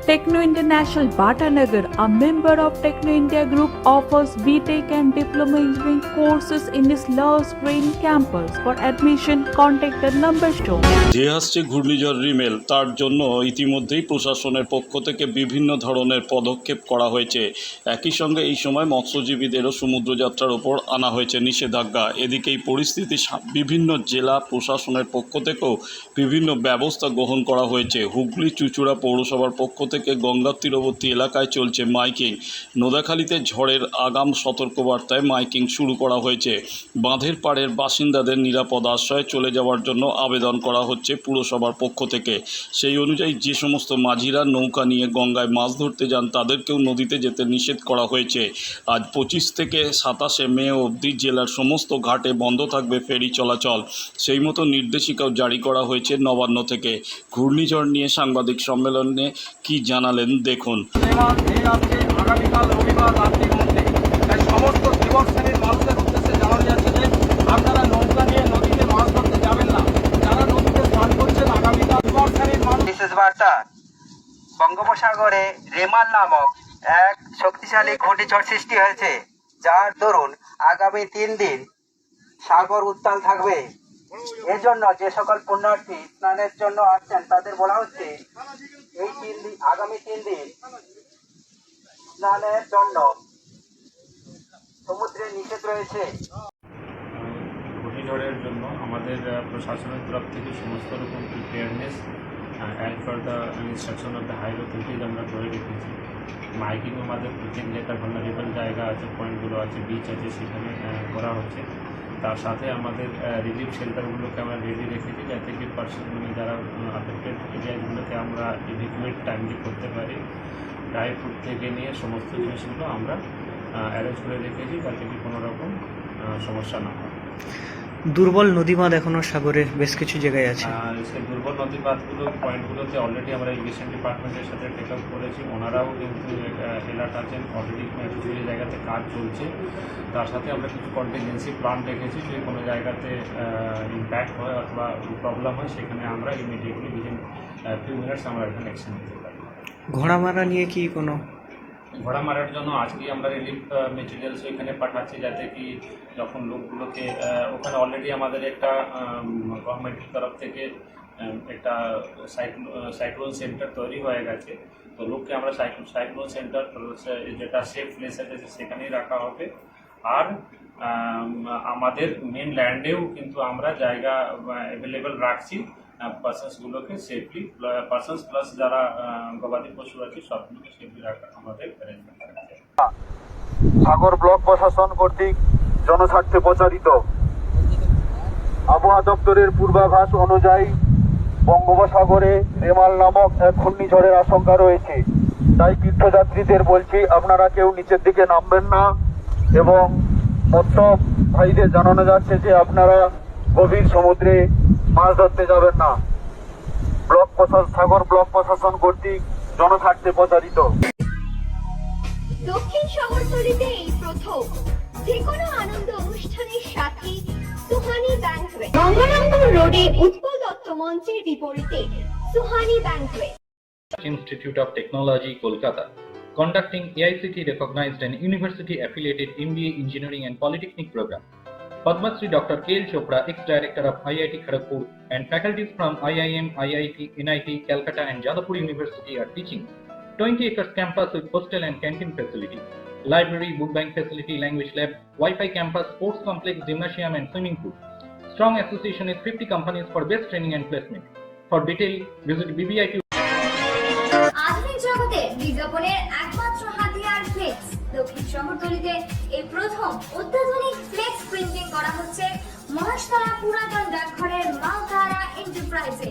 Techno International Bhatanagar, a member of Techno India Group, offers BTech and Diploma Engineering courses in its Love Green campus. For admission, contact the number shown. যে আসছে ঘূর্ণিঝড় রিমেল, তার জন্য ইতিমধ্যেই প্রশাসনের পক্ষ থেকে বিভিন্ন ধরনের পদক্ষেপ করা হয়েছে। একই সঙ্গে এই সময় মৎস্যজীবীদেরও সমুদ্রযাত্রার ওপর আনা হয়েছে নিষেধাজ্ঞা। এদিকে এই পরিস্থিতি বিভিন্ন জেলা প্রশাসনের পক্ষ থেকেও বিভিন্ন ব্যবস্থা গ্রহণ করা হয়েছে। হুগলি চুঁচুড়া পৌরসভার পক্ষ থেকে গঙ্গার তীরবর্তী এলাকায় চলছে মাইকিং। নোদাখালীতে ঝড়ের আগাম সতর্কবার্তায় মাইকিং শুরু করা হয়েছে। বাঁধের পাড়ের বাসিন্দাদের নিরাপদ আশ্রয়ে চলে যাওয়ার জন্য আবেদন করা হচ্ছে পুরসভার পক্ষ থেকে। সেই অনুযায়ী যে সমস্ত মাঝিরা নৌকা নিয়ে গঙ্গায় মাছ ধরতে যান তাদেরকেও নদীতে যেতে নিষেধ করা হয়েছে। আজ 25 থেকে 27 মে অবধি জেলার সমস্ত ঘাটে বন্ধ থাকবে ফেরি চলাচল। সেই মতো নির্দেশিকাও জারি করা হয়েছে নবান্ন থেকে। ঘূর্ণিঝড় নিয়ে সাংবাদিক সম্মেলনে কি জানালেন দেখুন। আগামীকাল রবিবার রাত্রির মধ্যে তাই সমস্ত যুবক শ্রেণীর মানুষের উদ্দেশ্যে জানানো যাচ্ছে যে আপনারা নৌকা নিয়ে নদীতে মাছ ধরতে যাবেন না। যারা নদীতে স্নান করছেন আগামীকাল যুবক শ্রেণীর মানুষ। বিশেষ বার্তা, বঙ্গোপসাগরে রেমাল নামক এক শক্তিশালী ঘূর্ণিঝড় সৃষ্টি হয়েছে, যার দরুন আগামী 3 দিন সাগর উত্তাল থাকবে। এজন্য যে সকল পুণ্যার্থী স্নানের জন্য আসছেন তাদের বলা হচ্ছে এই 3 দিন, আগামী 3 দিন স্নানের জন্য সমুদ্রে নিষেধ রয়েছে। ঘূর্ণিঝড়ের জন্য আমাদের প্রশাসনের তরফ থেকে সমস্ত রকম preparedness as per the instruction of the high authorities আমরা করে রেখেছি। মাইকিং আমাদের প্রত্যেক যেটা ভালনারেবল জায়গা আছে, পয়েন্টগুলো আছে, বিচ আছে, সেখানে করা হচ্ছে। তার সাথে আমাদের রিলিফ শেল্টারগুলোকে আমরা রেডি রেখেছি যাতে কি যারা আফেক্টেড এরিয়াগুলোকে আমরা ইভ্যাকুয়েট টাইমলি করতে পারি। ড্রাই ফ্রুট থেকে নিয়ে সমস্ত জিনিসগুলো আমরা অ্যারেঞ্জ করে রেখেছি যাতে কি কোনো রকম সমস্যা না হয়। দুর্বল নদীবাঁধ এখনও সাগরের বেশ কিছু জায়গায় আছে। সেই দুর্বল নদীবাঁধগুলো পয়েন্টগুলোতে অলরেডি আমরা ইরিগেশন ডিপার্টমেন্টের সাথে টেক আপ করেছি। ওনারাও কিন্তু এলার্ট আছেন, অলরেডি কিছু জায়গাতে কাজ চলছে। তার সাথে আমরা কিছু কন্টিনজেন্সি প্ল্যান রেখেছি, যদি কোনো জায়গাতে ইম্প্যাক্ট হয় অথবা প্রবলেম হয় সেখানে আমরা ইমিডিয়েটলি উইদিন ফিউ মিনিটস আমরা এখানে অ্যাকশন নিতে পারি। ঘোড়া মারা নিয়ে কি কোনো? ঘোড়া মারার জন্য আজকে আমরা রিলিফ মেটেরিয়ালস ওইখানে পাঠাচ্ছি যাতে কি যখন লোকগুলোকে ওখানে অলরেডি আমাদের একটা গভর্নমেন্টের তরফ থেকে একটা সাইক্লোন সেন্টার তৈরি হয়ে গেছে। তো লোককে আমরা সাইক্লোন সেন্টার যেটা সেফ প্লেস আছে সেখানেই রাখা হবে। আর আমাদের মেন ল্যান্ডেও কিন্তু আমরা জায়গা অ্যাভেলেবেল রাখছি পার্সনসগুলোকে সেফলি, পার্সনস প্লাস যারা গবাদি পশু আছে সবগুলোকে সেফলি রাখা আমাদের অ্যারেঞ্জমেন্ট আছে। সাগর ব্লক প্রশাসন কর্তৃক জনস্বার্থে প্রচারিত আবহাওয়া দপ্তরের পূর্বাভাস অনুযায়ী বঙ্গোপসাগরে রেমাল নামক এক ঘূর্ণিঝড়ের আশঙ্কা রয়েছে। তাই তীর্থযাত্রীদের বলছি আপনারা কেউ নিচের দিকে নামবেন না এবং মৎস্য ভাইদের জানানো যাচ্ছে যে আপনারা গভীর সমুদ্রে মাছ ধরতে যাবেন না। সাগর ব্লক প্রশাসন কর্তৃক জনস্বার্থে প্রচারিত। দক্ষিণ শহরতলিতে এই প্রথম যে কোনো আনন্দ অনুষ্ঠানের সাথে সুহানি ব্যাংকুয়েট, গঙ্গারামপুর রোডে উৎপল দত্ত মঞ্চের বিপরীতে Suhani banquet. Institute of Technology, Kolkata, conducting AICTE recognized and university affiliated MBA Engineering and Polytechnic program. Padma Shri Dr. K.L. Chopra, ex-director of IIT Kharagpur, and faculties from IIM, IIT, NIT, Calcutta and Jadavpur University are teaching. 20 acres campus with hostel and canteen facility, library, book bank facility, language lab, Wi-Fi campus, sports complex, gymnasium and swimming pool. Strong association with 50 companies for best training and placement. For detail, visit BBIT. আধুনিক জগতে বিজ্ঞাপনের একমাত্র হাতিয়ার flakes. দক্ষিণ শহরতলিতে এই প্রথম অত্যাধুনিক flakes printing করা হচ্ছে মহাশতলা পুরাতন ডাকঘরের মা তারা এন্টারপ্রাইজে।